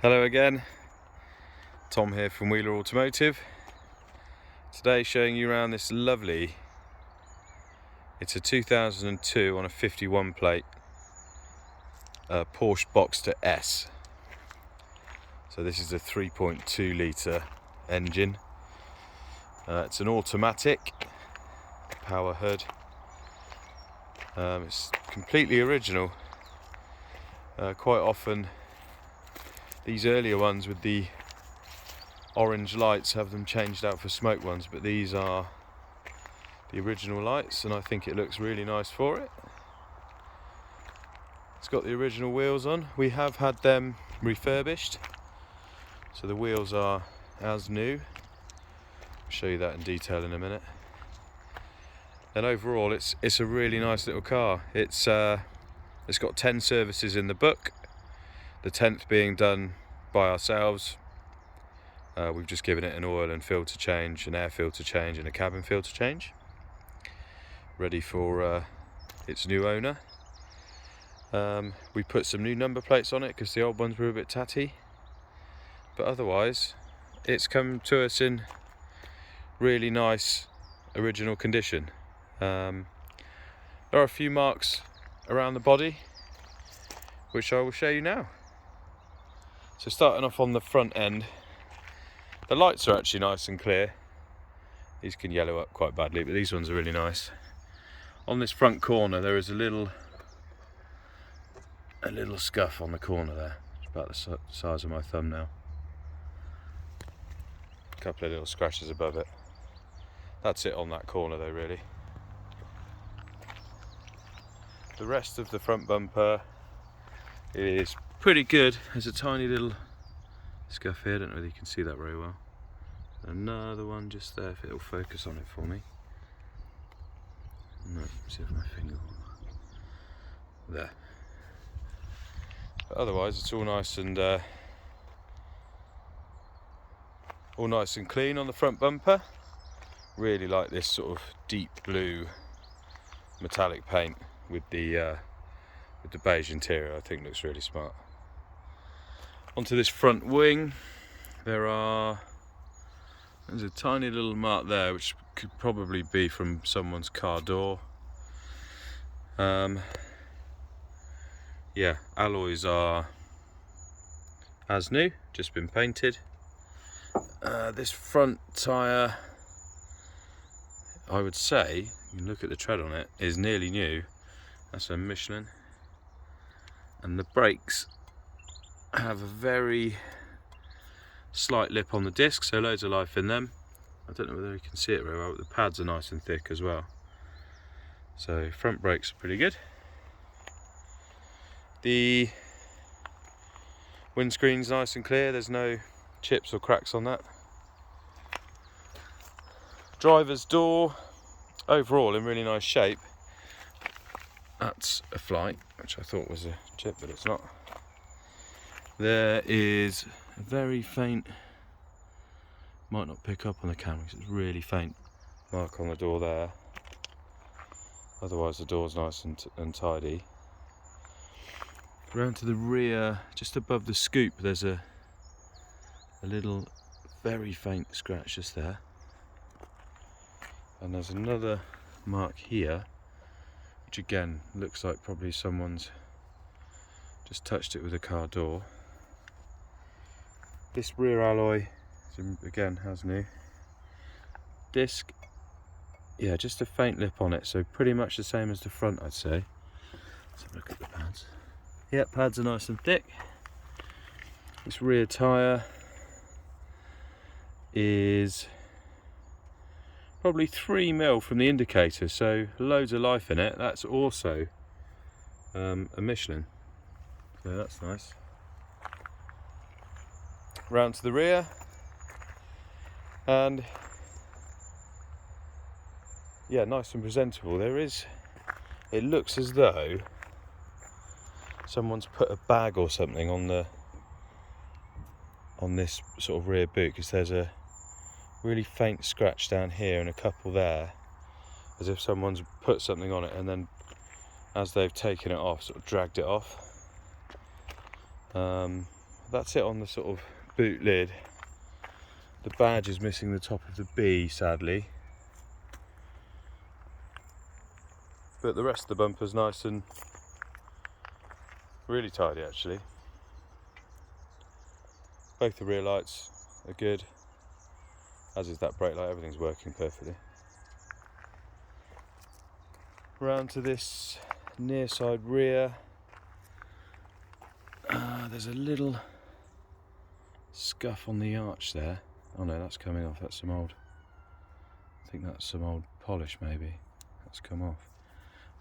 Hello again, Tom here from Wheeler Automotive. Today showing you around this lovely, it's a 2002 on a 51 plate Porsche Boxster S. So this is a 3.2 litre engine. It's an automatic power hood. It's completely original. Quite often these earlier ones with the orange lights have them changed out for smoke ones, but these are the original lights and I think it looks really nice for it. It's got the original wheels on. We have had them refurbished, so the wheels are as new. I'll show you that in detail in a minute. And overall it's a really nice little car. It's got 10 services in the book, the 10th being done by ourselves. We've just given it an oil and filter change, an air filter change and a cabin filter change, ready for its new owner. We put some new number plates on it because the old ones were a bit tatty, but otherwise it's come to us in really nice original condition. There are a few marks around the body which I will show you now. So starting off on the front end, the lights are actually nice and clear. These can yellow up quite badly, but these ones are really nice. On this front corner there is a little scuff on the corner there. It's about the size of my thumbnail. A couple of little scratches above it. That's it on that corner though, really. The rest of the front bumper is pretty good. There's a tiny little scuff here, I don't know whether you can see that very well. Another one just there, if it'll focus on it for me. No, see if my finger there. But otherwise it's all nice and clean on the front bumper. Really like this sort of deep blue metallic paint with the beige interior. I think looks really smart. Onto this front wing, there's a tiny little mark there which could probably be from someone's car door. Yeah, alloys are as new, just been painted. This front tyre, I would say, you can look at the tread on it, is nearly new. That's a Michelin. And the brakes have a very slight lip on the disc, so loads of life in them. I don't know whether you can see it very well, but the pads are nice and thick as well. So front brakes are pretty good. The windscreen's nice and clear, there's no chips or cracks on that. Driver's door, overall in really nice shape. That's a flight, which I thought was a chip, but it's not. There is a very faint, might not pick up on the camera because it's really faint, mark on the door there. Otherwise the door's nice and tidy. Round to the rear, just above the scoop, there's a little very faint scratch just there. And there's another mark here, which again looks like probably someone's just touched it with a car door. This rear alloy, again, has new. Disc, yeah, just a faint lip on it, so pretty much the same as the front, I'd say. Let's have a look at the pads. Yeah, pads are nice and thick. This rear tyre is probably 3mm from the indicator, so loads of life in it. That's also a Michelin, so that's nice. Round to the rear, and yeah, nice and presentable. It looks as though someone's put a bag or something on this sort of rear boot, because there's a really faint scratch down here and a couple there, as if someone's put something on it and then as they've taken it off, sort of dragged it off. that's it on the sort of boot lid. The badge is missing the top of the B, sadly. But the rest of the bumper's nice and really tidy actually. Both the rear lights are good, as is that brake light, everything's working perfectly. Round to this near side rear. There's a little scuff on the arch there. Oh no, that's coming off, that's some old, I think that's some old polish maybe, that's come off.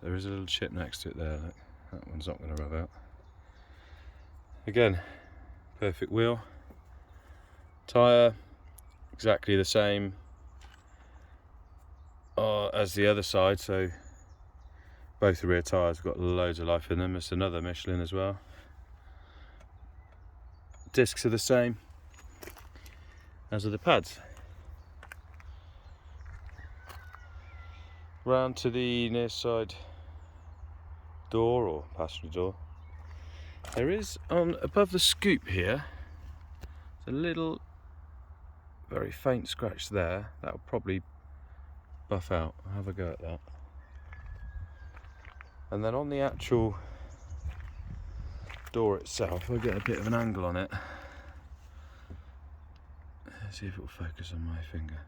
There is a little chip next to it there, look. That one's not going to rub out. Again, perfect wheel. Tyre, exactly the same as the other side, so both the rear tyres have got loads of life in them. It's another Michelin as well. Discs are the same, as are the pads. Round to the near side door, or passenger door. There is, on above the scoop here, there's a little very faint scratch there. That'll probably buff out. I'll have a go at that. And then on the actual door itself, I'll get a bit of an angle on it. Let's see if it'll focus on my finger.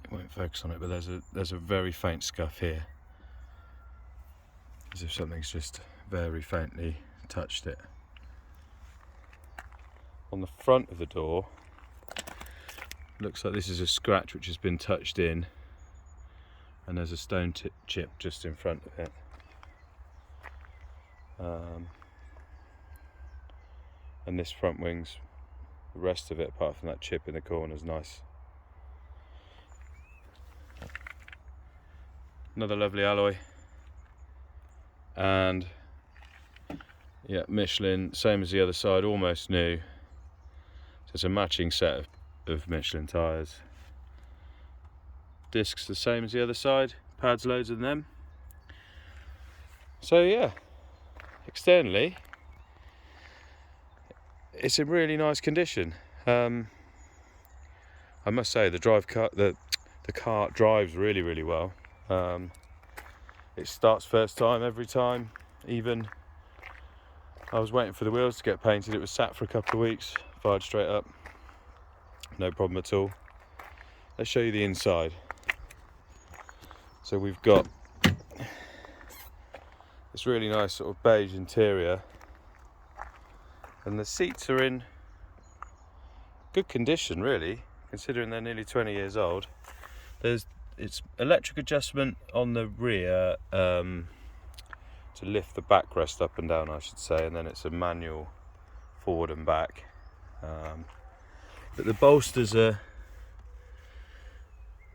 It won't focus on it, but there's a very faint scuff here, as if something's just very faintly touched it. On the front of the door, looks like this is a scratch which has been touched in, and there's a stone chip just in front of it. And this front wing's, the rest of it apart from that chip in the corner is nice. Another lovely alloy, and yeah, Michelin, same as the other side, almost new. So it's a matching set of Michelin tyres. Discs the same as the other side, pads loads of them. So yeah, externally it's in really nice condition. I must say the car drives really well. It starts first time every time. Even I was waiting for the wheels to get painted, it was sat for a couple of weeks, fired straight up, no problem at all. Let's show you the inside. So we've got this really nice sort of beige interior, and the seats are in good condition really, considering they're nearly 20 years old. It's electric adjustment on the rear to lift the backrest up and down, I should say, and then it's a manual forward and back. But the bolsters are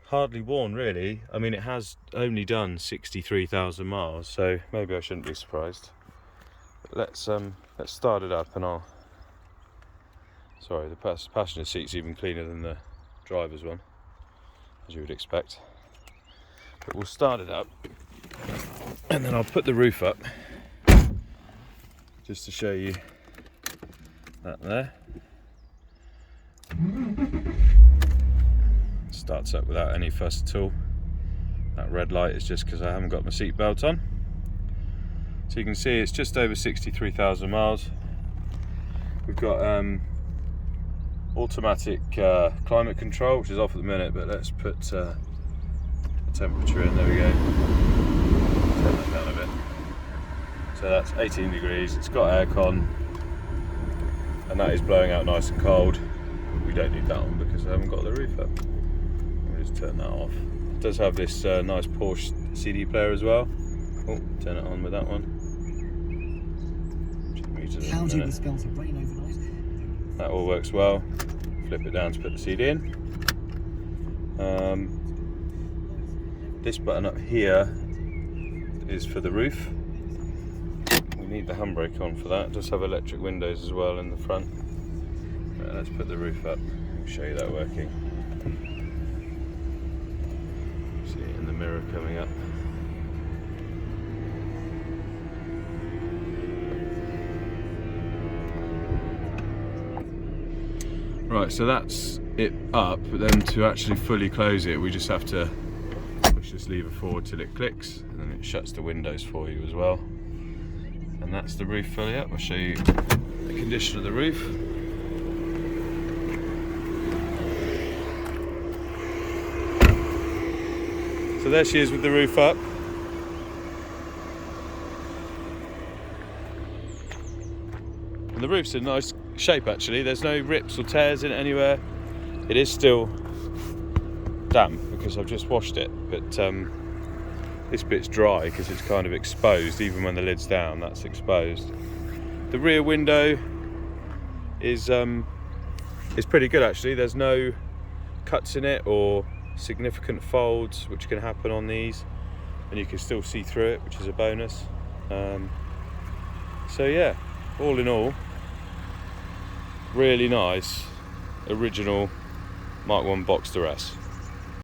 hardly worn really. I mean, it has only done 63,000 miles, so maybe I shouldn't be surprised. But let's start it up, and sorry, the passenger seat's even cleaner than the driver's one, as you would expect. But we'll start it up, and then I'll put the roof up just to show you that there. Starts up without any fuss at all. That red light is just because I haven't got my seat belt on. So you can see it's just over 63,000 miles. We've got automatic climate control, which is off at the minute, but let's put the temperature in. There we go. Turn that down a bit. So that's 18 degrees. It's got aircon, and that is blowing out nice and cold. We don't need that on because I haven't got the roof up. We'll just turn that off. It does have this nice Porsche CD player as well. Oh, turn it on with that one. That all works well. Flip it down to put the CD in. This button up here is for the roof. We need the handbrake on for that. It does have electric windows as well in the front. Right, let's put the roof up. I'll show you that working. See it in the mirror coming up. Right, so that's it up, but then to actually fully close it, we just have to push this lever forward till it clicks, and then it shuts the windows for you as well. And that's the roof fully up. I'll show you the condition of the roof. So there she is with the roof up. And the roof's in nice shape actually. There's no rips or tears in it anywhere. It is still damp because I've just washed it, but this bit's dry because it's kind of exposed. Even when the lid's down, that's exposed. The rear window is pretty good actually. There's no cuts in it or significant folds which can happen on these, and you can still see through it, which is a bonus. So yeah, all in all, really nice original Mark 1 Boxster S.